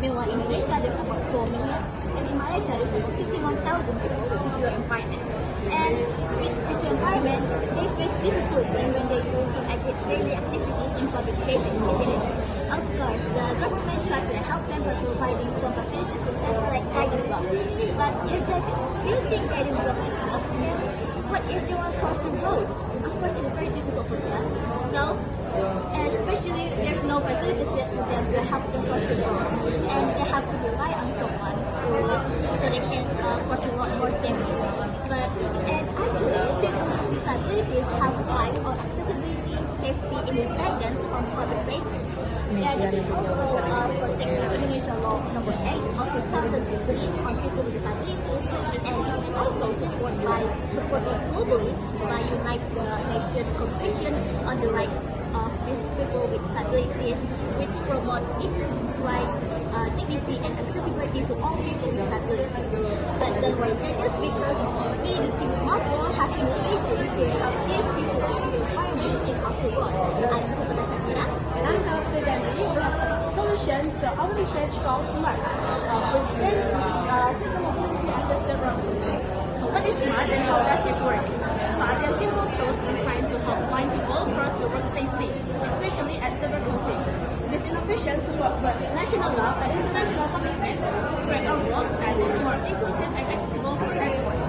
Meanwhile, in Indonesia, there's about 4 million, and in Malaysia, there's about 51,000 people with visual impairment. And with visual impairment, they face difficulty when they do some daily activities in public places, isn't it? Of course, the government tries to help them by providing some facilities, for example, like guiding blocks. But if they still think guiding blocks is enough, what if they want to cross the road? Of course, it's very difficult for them. So, especially there's no facilities yet for them to help them cross the road, and they have to rely on someone so they can cross the road more safely. And actually, people with disabilities have right on accessibility, safety, independence on public places. And this is also protected in Indonesia Law Number 8 of 2016 on people with disabilities, and this is also supported globally by United Nations Convention on the Right of these people with disabilities, which promote equal rights, dignity, and accessibility to all people with disabilities. But don't worry, because we, the Team Smartphone, have innovations to help these people with environment in the world. I'm Kepada Shakira. And I'm Dr. Dani. We have a solution to our research called SMART, which stands for System Mobility Assisted Road. So what is SMART and how does it work? SMART are simple tools designed to help blind people cross the road safely, especially at zebra crossing. This innovation supports both national law and international commitment to create a world that is more inclusive and accessible for everyone.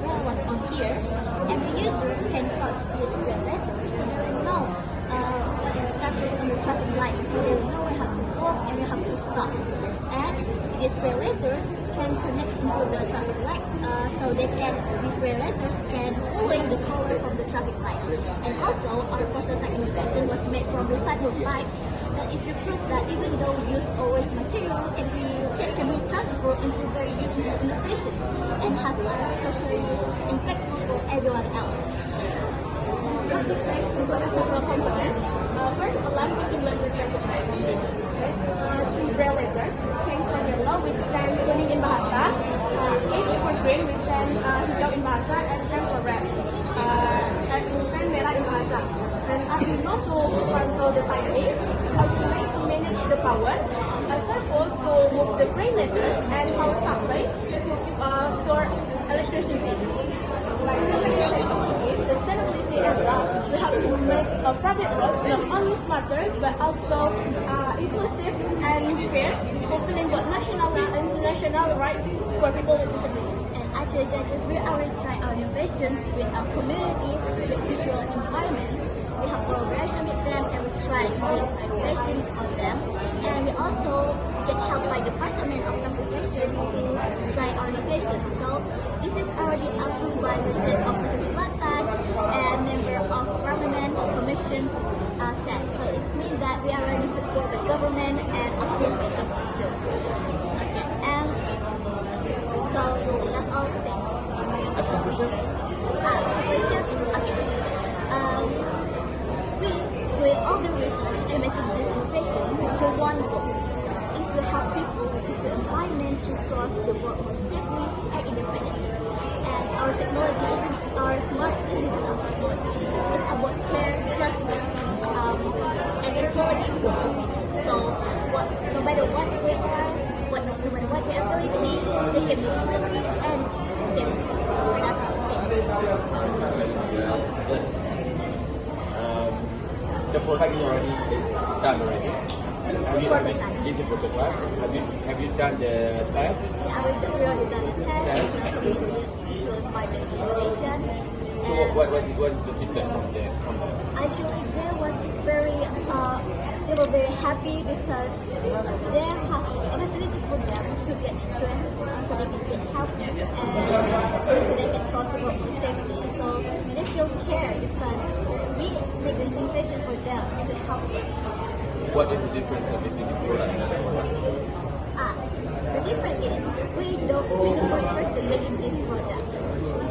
When I was on here, every user can touch this red letter, so they will know what is happening on the traffic light, so they will know we have to walk and we have to stop. And these red letters can connect into the traffic light, so these red letters can following the color from the traffic light. And also, our prototype innovation was made from recycled pipes. That is the proof that even though we use always material, can be transferred into very useful innovations and have a socially impactful for everyone else. Traffic light includes several components. First, allow to simulate the traffic light. Three braille letters, change from yellow, which stand kuning in bahasa, H for green, which stand hijau in bahasa, and M for red, and stand merah in bahasa. And Arduino to control the timing, Ultimate to manage the power, Circle to move the braille letters, and power supply to store electricity. Sustainability area, we have to make private roads not only smarter but also inclusive and fair, fulfilling both national and international rights for people with disabilities. And actually, judges, we already try our innovations with our community, with visual environments. We have collaboration with them and we try these innovations on them. And we also get help by the Department of Transportation to try our innovations. So this is already approved by the Judge of Provinsi Selatan and Member of Parliament Commission that. So it means that we already support the government and also the government too. Okay. And so that's all. Thank you. As conclusion? Okay. We, with all the research and making this innovation, the one goal is to help people with visual impairment to cross the world more safely and independently. And our technology, our smart uses of technology, is about care, justice, and equality for all people. So, no matter what they are, no matter what their ability, they can move freely and safely. So that's our thing. The product is already done already. This is the prototype. It's a prototype. Have you done the test? Yeah, we already done the test. We visual environment innovation. So what is the feedback from them? Actually, they were very happy because they have facilities for them to get so they can get help and so they can cross the road safely. So they feel care because we make this innovation for them to help them. What is the difference between this product and the product? The difference is we the first person making these products.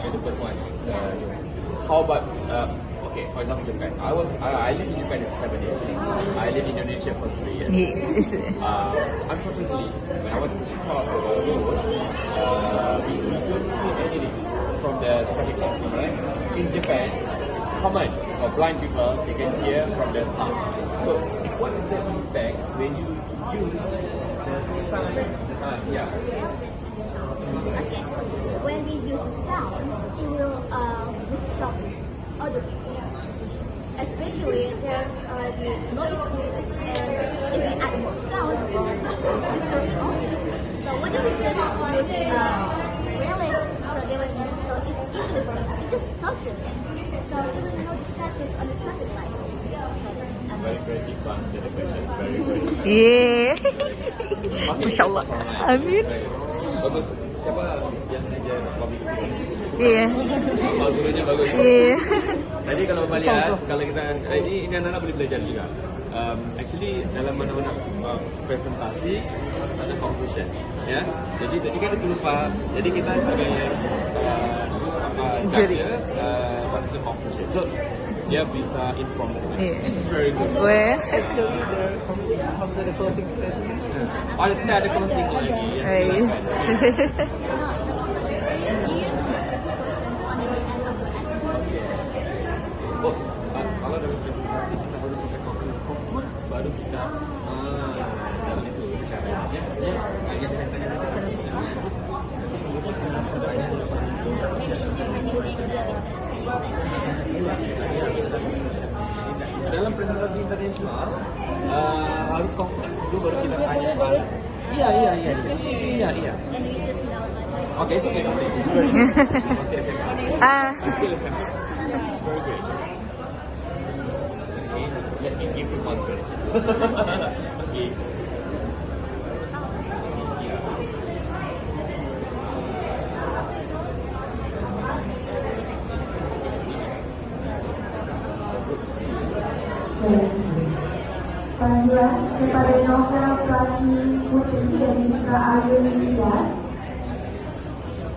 The first one. Yeah. How about okay, for example, Japan. I lived in Japan for 7 years. I lived in Indonesia for 3 years. Yes. Unfortunately, when I went to cross the road, we don't see anything from the traffic light. Right? In Japan, it's common for blind people, they can hear from the sound. So, what is the impact when you use the sound? Yeah. Okay, when we use the sound, it will disrupt other people. Especially there's the noise, and if we add more sounds, it will disturb all. So what if we just use really, so it's easy for them. It just touches them. So you will know the status on the traffic light. Very creative to answer the questions. Very good. Yeah. Okay, Masya Allah. Amin. Bagus. Siapa yang kerja public speaking? Iya. Oh, gurunya bagus. Iya. Tadi kalau Bapak lihat, kalau kita ini anak-anak boleh belajar juga. Actually dalam mana-mana presentasi ada conclusion, ya. Jadi tadi kan itu lupa. Jadi kita sebagai judges, what's the conclusion? So dia bisa inform. Yeah. This is very good. Where? Actually, the competition after the closing statement. Oh, kita ada closing lagi. Ya, Yes. silakan. Oh, kalau dalam presentasi kita harus sampai conclude, baru kita dalam itu bicaranya. Dalam presentasi internasional harus conclude dulu baru kita tanya. Iya. And we just know that. Oke, itu kayak nanti. Masih SMA. Still SMA. It's very good. Okay, let me give you one first. Okay. Panggilan kepada novel Prati Putri dan juga Ayu Nidas